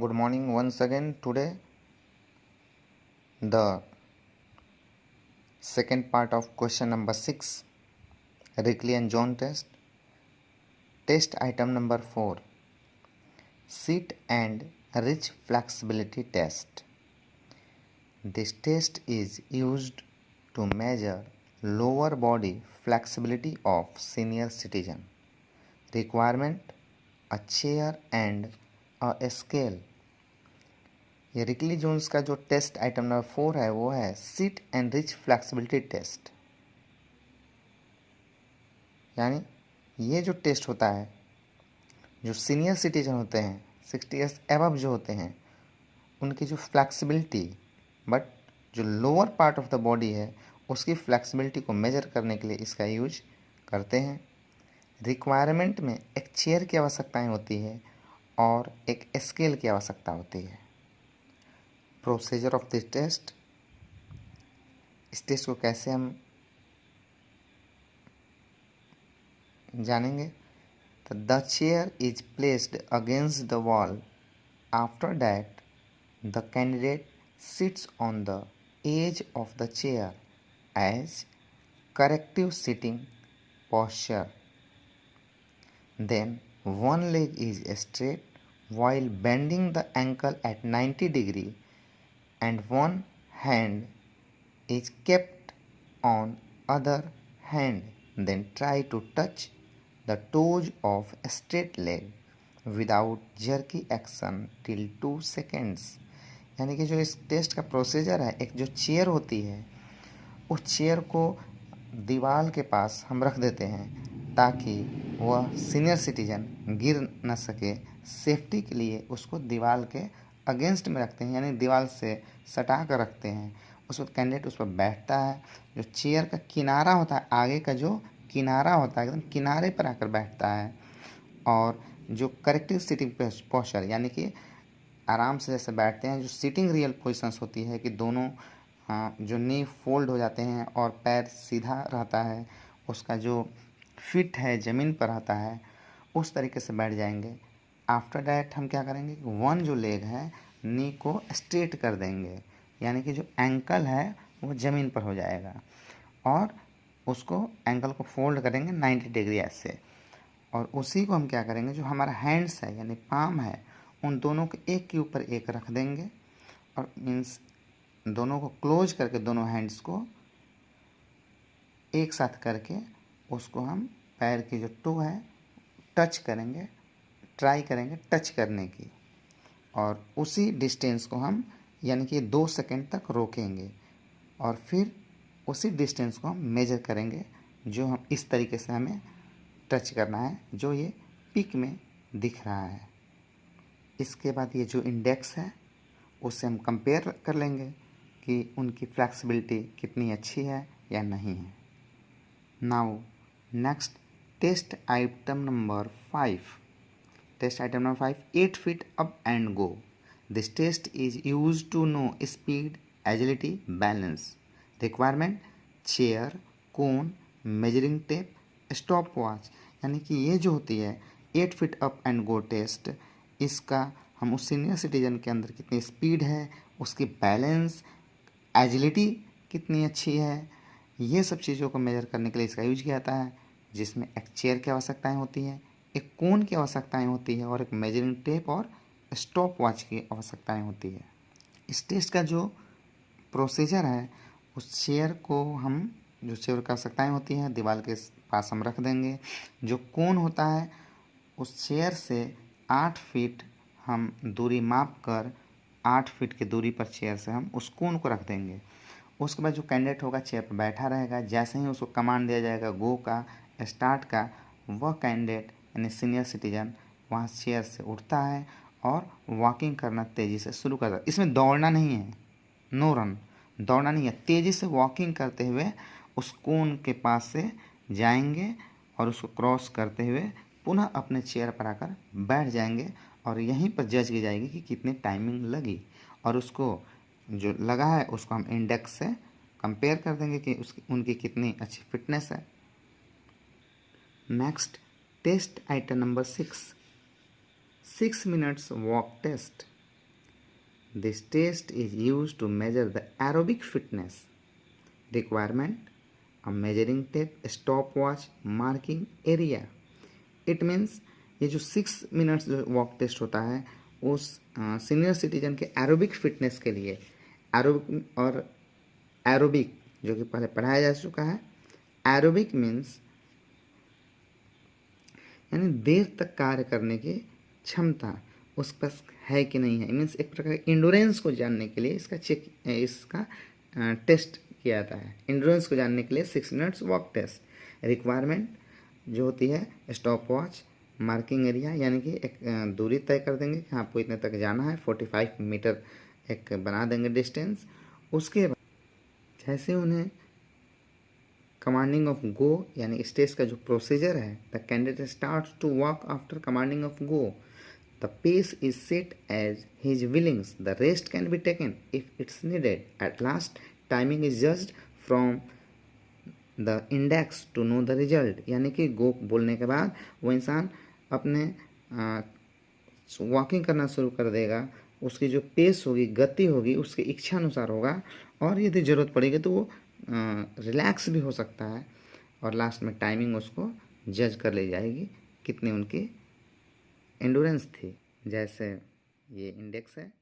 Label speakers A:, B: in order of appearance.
A: Good morning once again. Today, the second part of question number 6, Rickley and John test. Test item number 4, Seat and Ridge Flexibility Test. This test is used to measure lower body flexibility of senior citizen. Requirement: a chair and a scale. ये रिकली Jones का जो test item number 4 है वो है sit and reach flexibility test. यानी ये जो test होता है, जो सीनियर सिटीजन होते हैं 60 ईयर्स एबव जो होते हैं, उनकी जो फ्लेक्सिबिलिटी बट जो lower part of the body है उसकी फ्लेक्सिबिलिटी को मेजर करने के लिए इसका यूज करते हैं। रिक्वायरमेंट में एक चेयर की आवश्यकताएं होती है और एक स्केल की आवश्यकता होती है। प्रोसीजर ऑफ दिस टेस्ट, इस टेस्ट को कैसे हम जानेंगे? तो the chair is placed against the wall. After that the candidate sits on the edge of the chair as corrective sitting posture. Then one leg is straight while bending the ankle at 90 degree and one hand is kept on other hand. Then try to touch the toes of straight leg without jerky action till 2 seconds. यानी कि जो इस test का procedure है, एक जो chair होती है उस चेयर को दीवार के पास हम रख देते हैं ताकि वह सीनियर सिटीजन गिर न सके। सेफ्टी के लिए उसको दीवार के अगेंस्ट में रखते हैं, यानी दीवार से सटा कर रखते हैं। उस वक्त कैंडिडेट उस पर बैठता है। जो चेयर का किनारा होता है, आगे का जो किनारा होता है एकदम किनारे पर आकर बैठता है। और जो करेक्टिव सिटिंग पोस्चर यानी कि आराम से जैसे बैठते हैं, जो सिटिंग रियल पोजिशंस होती है कि दोनों जो नी फोल्ड हो जाते हैं और पैर सीधा रहता है, उसका जो फिट है ज़मीन पर रहता है, उस तरीके से बैठ जाएंगे। आफ्टर डैट हम क्या करेंगे, वन जो लेग है नी को स्ट्रेट कर देंगे, यानी कि जो एंकल है वो ज़मीन पर हो जाएगा और उसको एंकल को फोल्ड करेंगे 90 डिग्री ऐसे। और उसी को हम क्या करेंगे, जो हमारा हैंड्स है यानी पाम है, उन दोनों को एक के ऊपर एक रख देंगे और मीन्स दोनों को क्लोज करके दोनों हैंड्स को एक साथ करके उसको हम पैर की जो टो है टच करेंगे, ट्राई करेंगे टच करने की। और उसी डिस्टेंस को हम यानी कि 2 सेकंड तक रोकेंगे और फिर उसी डिस्टेंस को हम मेजर करेंगे, जो हम इस तरीके से हमें टच करना है, जो ये पिक में दिख रहा है। इसके बाद ये जो इंडेक्स है उससे हम कंपेयर कर लेंगे कि उनकी फ्लेक्सिबिलिटी कितनी अच्छी है या नहीं है। Now next test item number 5। Test item number 5, 8 feet up and go. This test is used to know speed, agility, balance. Requirement: chair, cone, measuring tape, stopwatch. यानी कि ये जो होती है 8 feet up and go test, इसका हम उस senior citizen के अंदर कितनी स्पीड है, उसकी बैलेंस, एजिलिटी कितनी अच्छी है, ये सब चीज़ों को मेजर करने के लिए इसका यूज किया जाता है, जिसमें एक चेयर की आवश्यकताएं होती हैं, एक कोन की आवश्यकताएं होती है और एक मेजरिंग टेप और स्टॉप वॉच की आवश्यकताएं होती है। इस टेस्ट का जो प्रोसीजर है, उस चेयर को हम जो चेयर की आवश्यकताएं होती हैं दीवार के पास हम रख देंगे। जो कोन होता है उस चेयर से 8 फीट हम दूरी माप कर 8 फीट की दूरी पर चेयर से हम उस कोन को रख देंगे। उसके बाद जो कैंडिडेट होगा चेयर पर बैठा रहेगा, जैसे ही उसको कमांड दिया जाएगा गो का, स्टार्ट का, वह कैंडिडेट यानी सीनियर सिटीजन वहाँ चेयर से उठता है और वॉकिंग करना तेज़ी से शुरू करता है। इसमें दौड़ना नहीं है, नो रन, दौड़ना नहीं है, तेज़ी से वॉकिंग करते हुए उस कोन के पास से जाएंगे और उसको क्रॉस करते हुए पुनः अपने चेयर पर आकर बैठ जाएंगे और यहीं पर जज की जाएगी कि कितनी टाइमिंग लगी। और उसको जो लगा है उसको हम इंडेक्स से कंपेयर कर देंगे कि उनकी कितनी अच्छी फिटनेस है। Next, test item number 6. 6 minutes walk test. This test is use to measure the aerobic fitness requirement, a measuring tape, stopwatch, marking area. It means ये जो 6 मिनट्स जो वॉक टेस्ट होता है उस सीनियर सिटीजन के aerobic fitness के लिए, aerobic और एरोबिक जो कि पहले पढ़ाया जा चुका है। एरोबिक मीन्स यानी देर तक कार्य करने की क्षमता उस पास है कि नहीं है, मीन्स एक प्रकार का इंडोरेंस को जानने के लिए इसका टेस्ट किया जाता है। इंडोरेंस को जानने के लिए 6 मिनट्स वॉक टेस्ट। रिक्वायरमेंट जो होती है स्टॉप वॉच, मार्किंग एरिया यानी कि एक दूरी तय कर देंगे कि आपको इतने तक जाना है, 45 मीटर एक बना देंगे डिस्टेंस। उसके बाद जैसे उन्हें कमांडिंग ऑफ गो यानी स्टेज का जो प्रोसीजर है, the candidate starts to walk after commanding of go, the pace is set as his willings, the rest can be taken if it's needed, at last timing is judged from the index to know the result. यानी कि गो बोलने के बाद वो इंसान अपने walking करना शुरू कर देगा, उसकी जो पेस होगी, गति होगी, उसकी इच्छा अनुसार होगा, और यदि ज़रूरत पड़ेगी तो वो रिलैक्स भी हो सकता है, और लास्ट में टाइमिंग उसको जज कर ली जाएगी कितनी उनकी एंडोरेंस थी। जैसे ये इंडेक्स है।